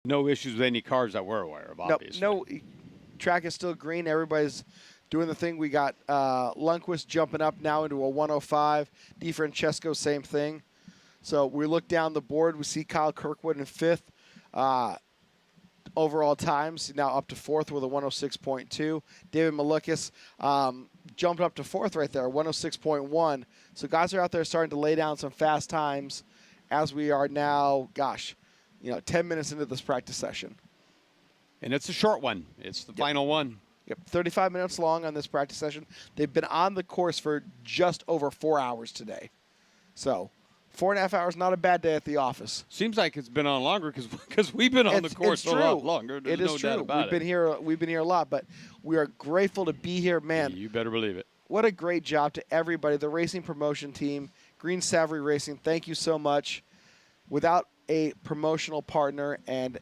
no issues with any cars that we're aware of, obviously. No, track is still green. Everybody's doing the thing. We got Lundqvist jumping up now into a 105. DiFrancesco, same thing. So we look down the board. We see Kyle Kirkwood in fifth. Overall times now up to fourth with a 106.2. David Malukas jumped up to fourth right there, 106.1. So guys are out there starting to lay down some fast times as we are now, 10 minutes into this practice session. And it's a short one. It's the final one. Yep, 35 minutes long on this practice session. They've been on the course for just over 4 hours today. So 4.5 hours, not a bad day at the office. Seems like it's been on longer because we've been on the course a lot longer. There's no doubt about it. We've been here a lot, but we are grateful to be here, man. You better believe it. What a great job to everybody, the racing promotion team, Green Savory Racing. Thank you so much. Without a promotional partner and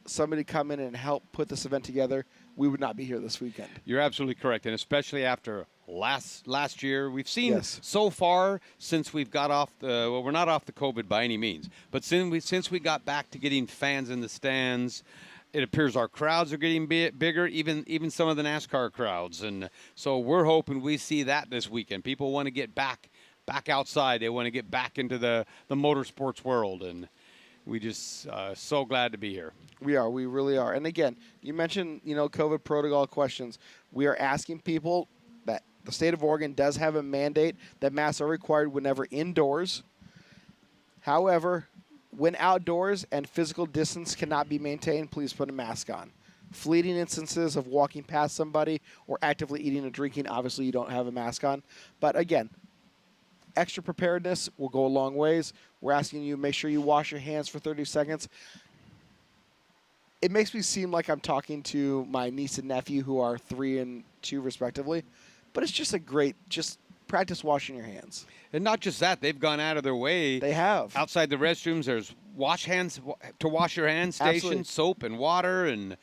somebody come in and help put this event together, we would not be here this weekend. You're absolutely correct, and especially after last year, we've seen so far since we've got off the we're not off the COVID by any means, but since we got back to getting fans in the stands, it appears our crowds are getting bigger, even some of the NASCAR crowds, and so we're hoping we see that this weekend. People want to get back outside. They want to get back into the motorsports world, and we just so glad to be here. We really are. And again, you mentioned, COVID protocol questions. We are asking people that the state of Oregon does have a mandate that masks are required whenever indoors. However, when outdoors and physical distance cannot be maintained, please put a mask on. Fleeting instances of walking past somebody or actively eating or drinking, obviously you don't have a mask on. But again, extra preparedness will go a long ways. We're asking you, make sure you wash your hands for 30 seconds. It makes me seem like I'm talking to my niece and nephew who are 3 and 2 respectively, but it's just just practice washing your hands. And not just that, they've gone out of their way. They have. Outside the restrooms, there's wash your hands stations, soap and water, and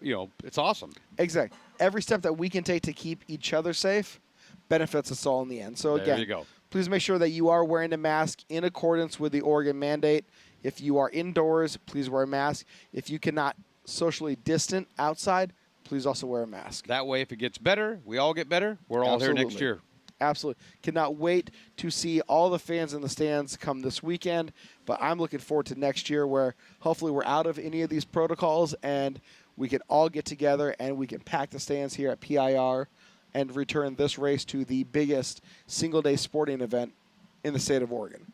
it's awesome. Exactly. Every step that we can take to keep each other safe benefits us all in the end. So again, there you go. Please make sure that you are wearing a mask in accordance with the Oregon mandate. If you are indoors, please wear a mask. If you cannot socially distant outside, please also wear a mask. That way, if it gets better, we all get better. We're all here next year. Absolutely. Cannot wait to see all the fans in the stands come this weekend. But I'm looking forward to next year where hopefully we're out of any of these protocols and we can all get together and we can pack the stands here at PIR and return this race to the biggest single-day sporting event in the state of Oregon.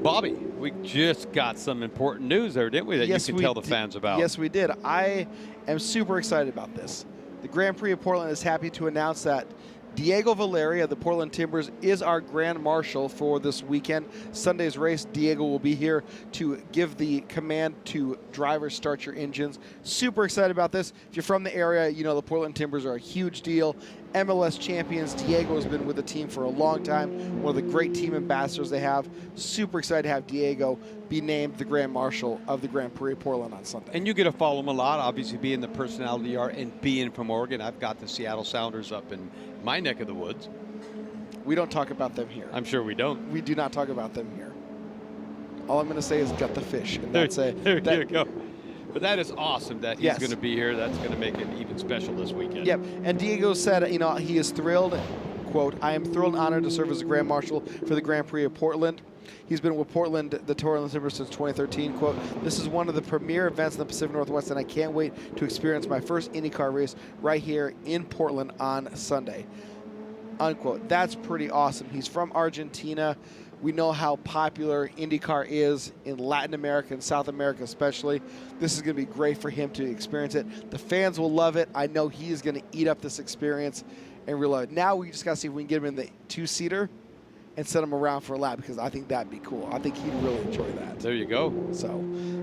Bobby, we just got some important news there, didn't we, that Yes, you can tell the fans about? Yes, we did. I am super excited about this. The Grand Prix of Portland is happy to announce that Diego Valeri of the Portland Timbers is our Grand Marshal for this weekend. Sunday's race, Diego will be here to give the command to drivers, start your engines. Super excited about this. If you're from the area, you know the Portland Timbers are a huge deal. MLS champions. Diego has been with the team for a long time. One of the great team ambassadors they have. Super excited to have Diego be named the Grand Marshal of the Grand Prix of Portland on Sunday. And you get to follow him a lot, obviously being the personality you are and being from Oregon. I've got the Seattle Sounders up in my neck of the woods. We don't talk about them here. I'm sure we don't. We do not talk about them here. All I'm going to say is gut the fish. And there you go. But that is awesome that he's going to be here. That's going to make it even special this weekend. Yep. And Diego said, you know, he is thrilled, quote, "I am thrilled and honored to serve as the Grand Marshal for the Grand Prix of Portland." He's been with Portland, the Portland Timbers, since 2013. Quote, "This is one of the premier events in the Pacific Northwest, and I can't wait to experience my first IndyCar race right here in Portland on Sunday." Unquote. That's pretty awesome. He's from Argentina. We know how popular IndyCar is in Latin America and South America especially. This is going to be great for him to experience it. The fans will love it. I know he is going to eat up this experience and realize. Now we just got to see if we can get him in the two-seater and send him around for a lap, because I think that'd be cool. I think he'd really enjoy that. There you go. So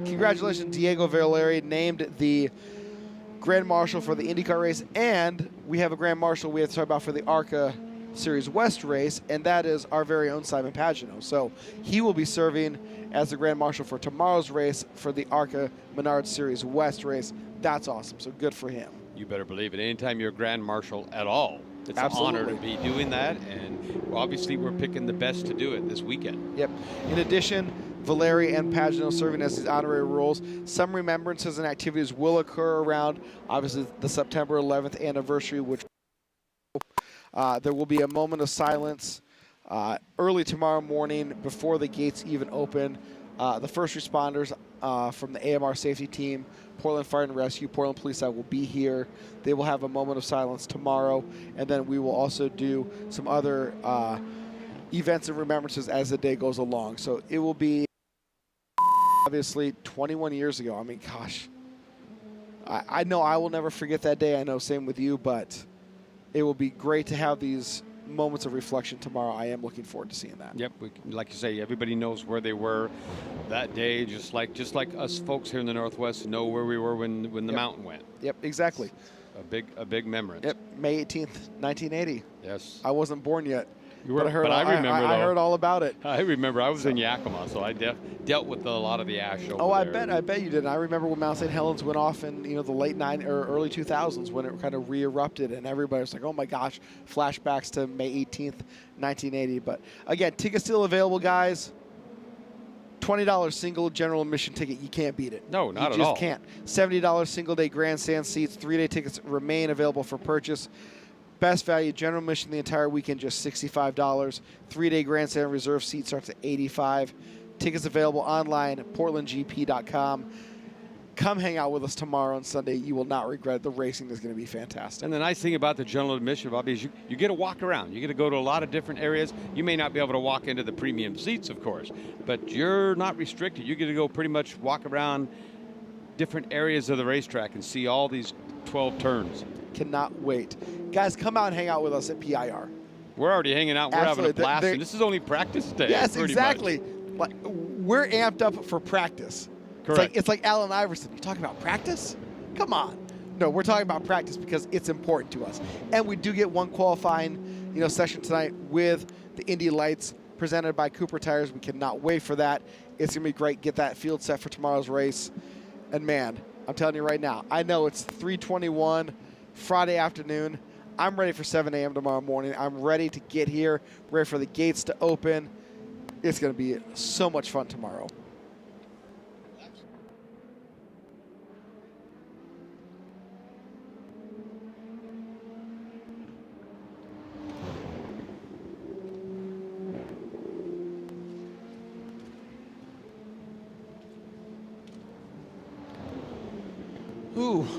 congratulations, Diego Valeri, named the Grand Marshal for the IndyCar race. And we have a Grand Marshal we have to talk about for the ARCA Series West race, and that is our very own Simon Pagino. So he will be serving as the Grand Marshal for tomorrow's race for the ARCA Menard Series West race. That's awesome. So good for him. You better believe it. Anytime you're a Grand Marshal at all, it's Absolutely. an honor to be doing that. And obviously we're picking the best to do it this weekend. Yep. In addition, Valeri and Pagino serving as these honorary roles. Some remembrances and activities will occur around, obviously, the September 11th anniversary, which there will be a moment of silence early tomorrow morning before the gates even open. The first responders from the AMR safety team, Portland Fire and Rescue, Portland Police will be here. They will have a moment of silence tomorrow, and then we will also do some other events and remembrances as the day goes along. So it will be obviously 21 years ago. I mean, gosh, I know I will never forget that day. I know, same with you, but it will be great to have these moments of reflection tomorrow. I am looking forward to seeing that. Yep, like you say, everybody knows where they were that day, just like us folks here in the Northwest know where we were when the mountain went. Yep, exactly. A big memory. Yep, May 18th, 1980. Yes. I wasn't born yet. You were, but I remember. I heard all about it. I remember. I was in Yakima, so I dealt with a lot of the ash over there. I bet you did. And I remember when Mount St. Helens went off in the late early 2000s when it kind of re-erupted, and everybody was like, "Oh my gosh!" Flashbacks to May 18th, 1980. But again, tickets still available, guys. $20 single general admission ticket. You can't beat it. No, not at all. You just can't. $70 single day grandstand seats. 3-day tickets remain available for purchase. Best value general admission the entire weekend, just $65. 3-day grandstand reserve seat starts at $85. Tickets available online at portlandgp.com. Come hang out with us tomorrow and Sunday. You will not regret it. The racing is going to be fantastic. And the nice thing about the general admission, Bobby, is you get to walk around. You get to go to a lot of different areas. You may not be able to walk into the premium seats, of course, but you're not restricted. You get to go pretty much walk around different areas of the racetrack and see all these 12 turns. Cannot wait. Guys, come out and hang out with us at PIR. We're already hanging out. We're having a blast. And this is only practice day. Yes, exactly. Like, we're amped up for practice. Correct. It's like Allen Iverson. You're talking about practice? Come on. No, we're talking about practice because it's important to us. And we do get one qualifying, session tonight with the Indy Lights presented by Cooper Tires. We cannot wait for that. It's going to be great. Get that field set for tomorrow's race. And man, I'm telling you right now, I know it's 3:21 Friday afternoon. I'm ready for 7 a.m. tomorrow morning. I'm ready to get here, ready for the gates to open. It's going to be so much fun tomorrow.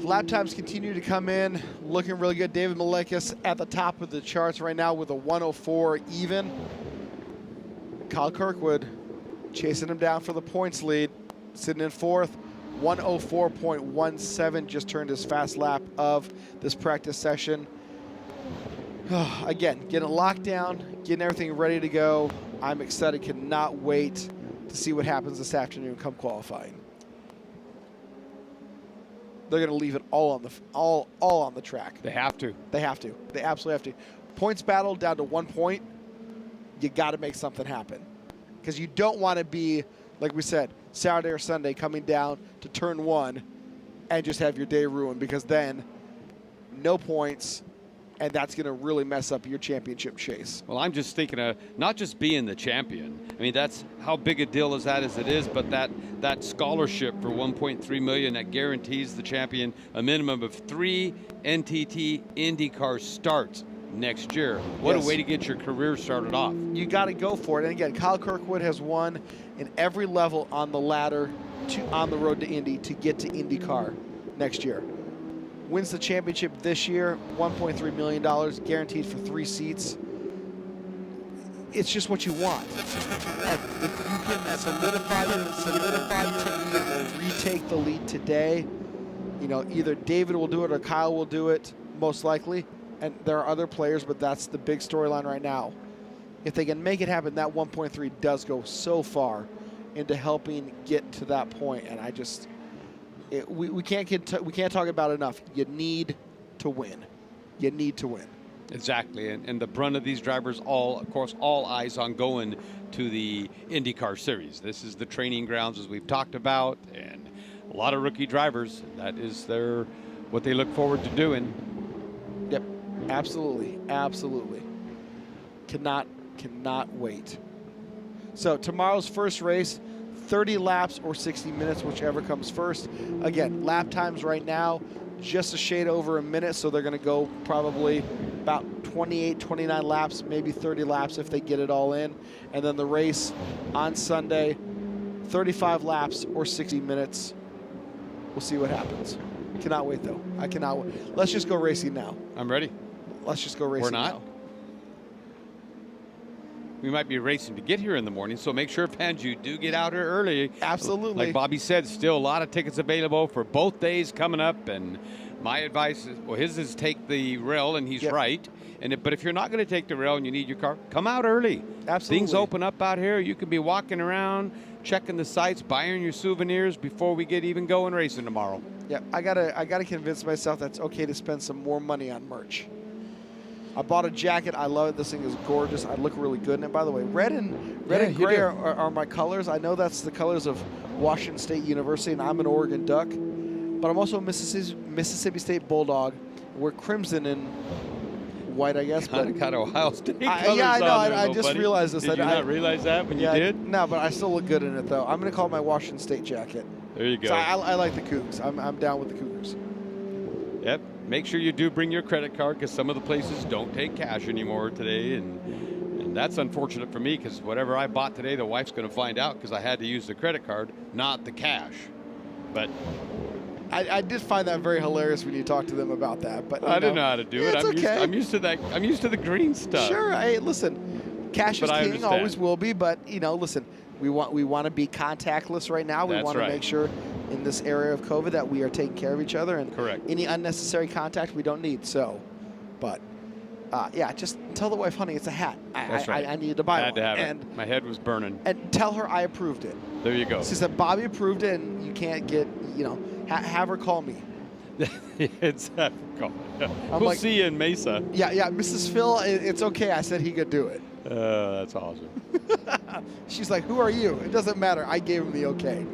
Lap times continue to come in, looking really good. David Malekis at the top of the charts right now with a 104 even. Kyle Kirkwood chasing him down for the points lead, sitting in fourth. 104.17 just turned his fast lap of this practice session. Again, getting locked down, getting everything ready to go. I'm excited, cannot wait to see what happens this afternoon come qualifying. They're going to leave it all on the track. They have to. They have to. They absolutely have to. Points battle down to 1 point. You got to make something happen, because you don't want to be, like we said, Saturday or Sunday coming down to turn 1 and just have your day ruined, because then no points, and that's going to really mess up your championship chase. Well, I'm just thinking of not just being the champion. I mean, that's how big a deal is that as it is, but that scholarship for $1.3 million that guarantees the champion a minimum of 3 NTT IndyCar starts next year. What a way to get your career started off. You got to go for it. And again, Kyle Kirkwood has won in every level on the ladder on the road to Indy to get to IndyCar next year. Wins the championship this year, $1.3 million guaranteed for 3 seats. It's just what you want. And if you can solidify to me or retake the lead today, you know, either David will do it or Kyle will do it, most likely. And there are other players, but that's the big storyline right now. If they can make it happen, that 1.3 does go so far into helping get to that point. And I just, we can't talk about it enough. You need to win. You need to win. Exactly, and the brunt of these drivers, of course, all eyes on going to the IndyCar Series. This is the training grounds, as we've talked about, and a lot of rookie drivers. That is what they look forward to doing. Yep, absolutely, absolutely. Cannot wait. So tomorrow's first race, 30 laps or 60 minutes, whichever comes first. Again, lap times right now, just a shade over a minute, so they're going to go probably about 28, 29 laps, maybe 30 laps if they get it all in. And then the race on Sunday, 35 laps or 60 minutes. We'll see what happens. Cannot wait, though. I cannot wait. Let's just go racing now. I'm ready. Let's just go racing We're not. now. We might be racing to get here in the morning, so make sure, fans, you do get out here early. Absolutely. Like Bobby said, still a lot of tickets available for both days coming up, and my advice is, well, his is take the rail, and he's right. But if you're not going to take the rail and you need your car, come out early. Absolutely. Things open up out here. You can be walking around, checking the sites, buying your souvenirs before we get even going racing tomorrow. Yeah, I gotta convince myself that's okay to spend some more money on merch. I bought a jacket. I love it. This thing is gorgeous. I look really good in it. By the way, red and gray are my colors. I know that's the colors of Washington State University, and I'm an Oregon Duck. But I'm also a Mississippi State Bulldog. We're crimson and white, I guess. Kind of Ohio State colors. Yeah, I know. I just buddy. realized this. Did you not realize that when you did? No, but I still look good in it, though. I'm going to call it my Washington State jacket. There you go. So I like the Cougs. I'm down with the Cougars. Yep. Make sure you do bring your credit card, because some of the places don't take cash anymore today, and that's unfortunate for me, because whatever I bought today, the wife's going to find out, because I had to use the credit card, not the cash. But I did find that very hilarious when you talked to them about that. But I didn't know how to do it. I'm used to that. I'm used to the green stuff. Sure. Hey, listen, cash is king, always will be. But listen, we want to be contactless right now. We want to make sure in this area of COVID that we are taking care of each other, and any unnecessary contact we don't need. So, but yeah, just tell the wife, honey, it's a hat. I needed to buy one. Had to have it. My head was burning. And tell her I approved it. There you go. She said Bobby approved it, and you can't get, have her call me. Exactly. We'll see you in Mesa. Yeah, Mrs. Phil, it's okay. I said he could do it. That's awesome. She's like, who are you? It doesn't matter. I gave him the okay.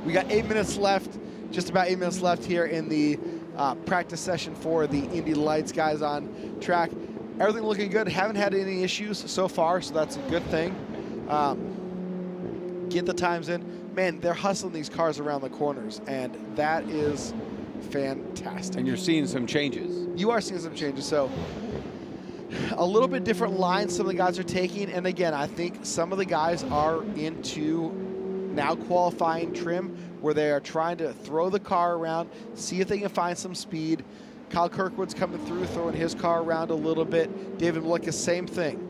We got 8 minutes left, just about 8 minutes left here in the practice session for the Indy Lights guys on track. Everything looking good. Haven't had any issues so far, so that's a good thing. Get the times in. Man, they're hustling these cars around the corners, and that is fantastic. And you're seeing some changes. You are seeing some changes. So a little bit different lines some of the guys are taking. And again, I think some of the guys are into now qualifying trim, where they are trying to throw the car around, see if they can find some speed. Kyle Kirkwood's coming through, throwing his car around a little bit. David Malika, same thing.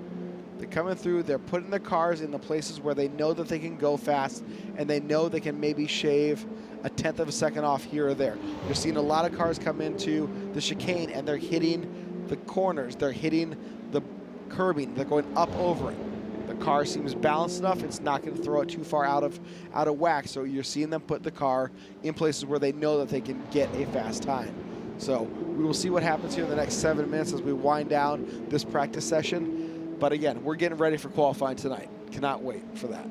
coming through. They're putting their cars in the places where they know that they can go fast, and they know they can maybe shave a tenth of a second off here or there. You're seeing a lot of cars come into the chicane, and they're hitting the corners. They're hitting the curbing. They're going up over it. The car seems balanced enough. It's not going to throw it too far out of whack. So you're seeing them put the car in places where they know that they can get a fast time. So we will see what happens here in the next 7 minutes as we wind down this practice session. But again, we're getting ready for qualifying tonight. Cannot wait for that.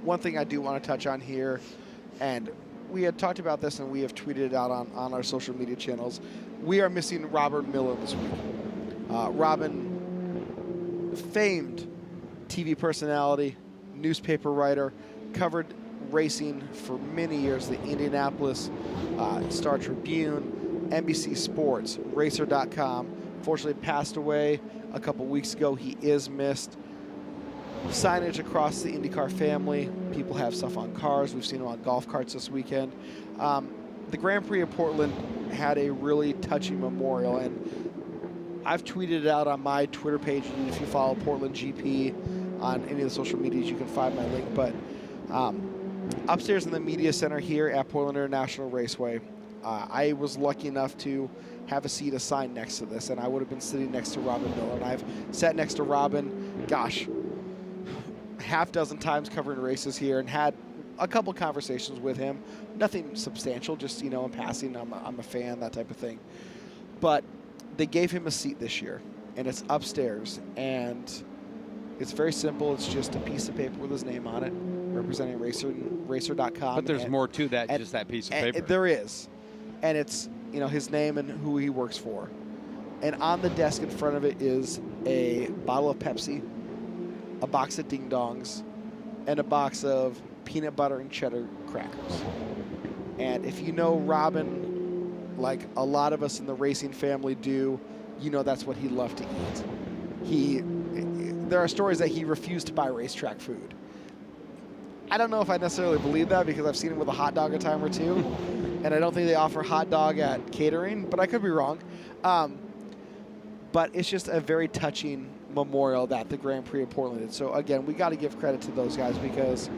One thing I do want to touch on here, and we had talked about this and we have tweeted it out on our social media channels. We are missing Robert Miller this week. Robin, famed TV personality, newspaper writer, covered racing for many years, the Indianapolis Star Tribune, NBC Sports, Racer.com. Fortunately passed away a couple weeks ago. He is missed. Signage across the IndyCar family. People have stuff on cars. We've seen them on golf carts this weekend. The Grand Prix of Portland had a really touching memorial, and I've tweeted it out on my Twitter page. And if you follow Portland GP on any of the social medias, you can find my link. But upstairs in the media center here at Portland International Raceway, I was lucky enough to have a seat assigned next to this, and I would have been sitting next to Robin Miller. And I've sat next to Robin, gosh, half dozen times covering races here, and had a couple conversations with him. Nothing substantial, just, you know, in passing, I'm a fan, that type of thing. But they gave him a seat this year, and it's upstairs, and it's very simple. It's just a piece of paper with his name on it, representing Racer.com. But there's more to that, just that piece of paper. There is. And it's, you know, his name and who he works for. And on the desk in front of it is a bottle of Pepsi, a box of Ding Dongs, and a box of peanut butter and cheddar crackers. And if you know Robin, like a lot of us in the racing family do, you know that's what he loved to eat. There are stories that he refused to buy racetrack food. I don't know if I necessarily believe that, because I've seen him with a hot dog a time or two, and I don't think they offer hot dog at catering, but I could be wrong. But it's just a very touching memorial that the Grand Prix of Portland did. So again, we got to give credit to those guys, because,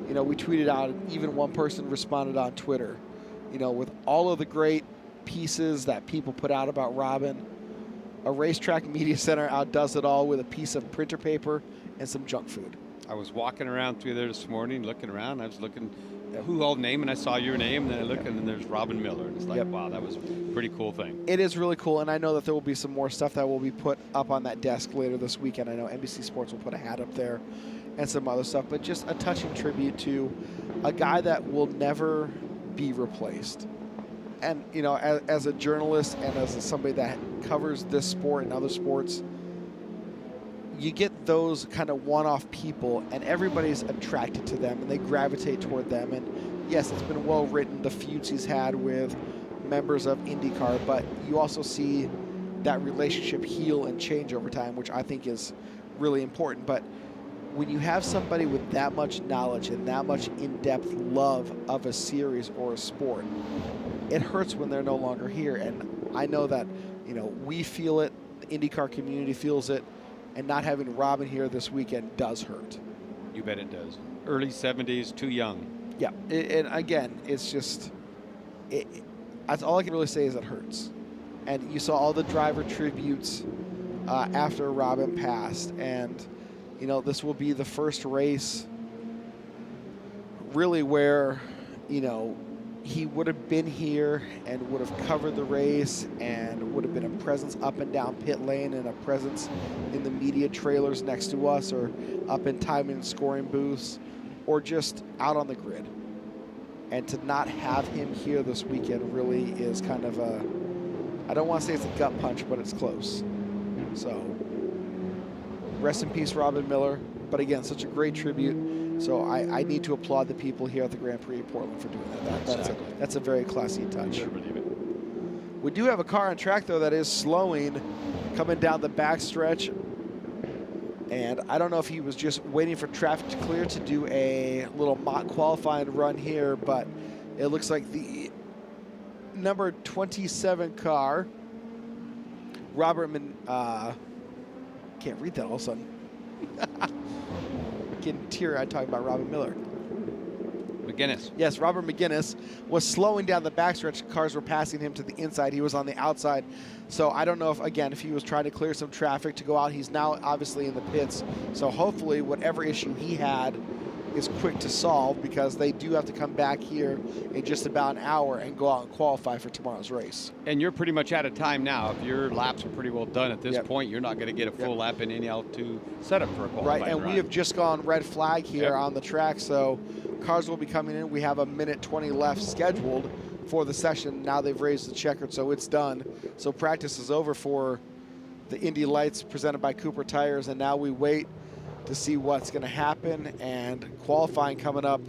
you know, we tweeted out, and even one person responded on Twitter, you know, with all of the great pieces that people put out about Robin, a racetrack media center outdoes it all with a piece of printer paper and some junk food. I was walking around through there this morning, looking around. I was looking who all name, and I saw your name, and then I looked, and then there's Robin Miller. And it's like, wow, that was a pretty cool thing. It is really cool, and I know that there will be some more stuff that will be put up on that desk later this weekend. I know NBC Sports will put a hat up there and some other stuff, but just a touching tribute to a guy that will never be replaced. And, you know, as a journalist and as somebody that covers this sport and other sports, you get those kind of one-off people, and everybody's attracted to them, and they gravitate toward them. And yes, it's been well written, the feuds he's had with members of IndyCar, but you also see that relationship heal and change over time, which I think is really important. But when you have somebody with that much knowledge and that much in-depth love of a series or a sport, it hurts when they're no longer here. And I know that, you know, we feel it, the IndyCar community feels it, and not having Robin here this weekend does hurt. You bet it does. Early 70s, too young. Yeah, and again, it's just, that's all I can really say is it hurts. And you saw all the driver tributes after Robin passed, and, you know, this will be the first race really where, you know, he would have been here and would have covered the race and would have been a presence up and down pit lane and a presence in the media trailers next to us, or up in timing and scoring booths, or just out on the grid. And to not have him here this weekend really is kind of a, I don't want to say it's a gut punch, but it's close. So rest in peace, Robin Miller. But again, such a great tribute. So I need to applaud the people here at the Grand Prix of Portland for doing that. That's a very classy touch. We do have a car on track, though, that is slowing, coming down the backstretch. And I don't know if he was just waiting for traffic to clear to do a little mock qualifying run here, but it looks like the number 27 car, can't read that all of a sudden. Getting teary-eyed talking about Robin Miller. McGinnis. Yes, Robert McGinnis was slowing down the backstretch. Cars were passing him to the inside. He was on the outside. So I don't know if, again, if he was trying to clear some traffic to go out. He's now obviously in the pits. So hopefully whatever issue he had is quick to solve, because they do have to come back here in just about an hour and go out and qualify for tomorrow's race. And you're pretty much out of time now. If your laps are pretty well done at this point, you're not going to get a full lap in any L2 setup for a qualifying Right, and we have just gone red flag here on the track, so cars will be coming in. We have a minute 20 left scheduled for the session. Now they've raised the checkered, so it's done. So practice is over for the Indy Lights presented by Cooper Tires, and now we wait to see what's going to happen, and qualifying coming up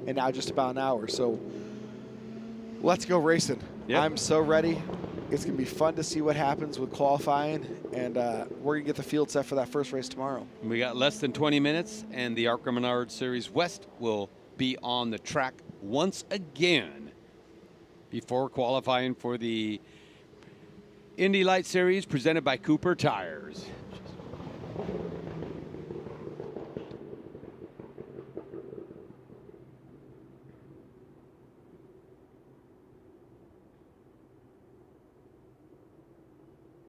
in now just about an hour. So let's go racing. I'm so ready. It's going to be fun to see what happens with qualifying, and we're going to get the field set for that first race tomorrow. We got less than 20 minutes, and the ARCA Menard Series West will be on the track once again before qualifying for the Indy Light Series presented by Cooper Tires.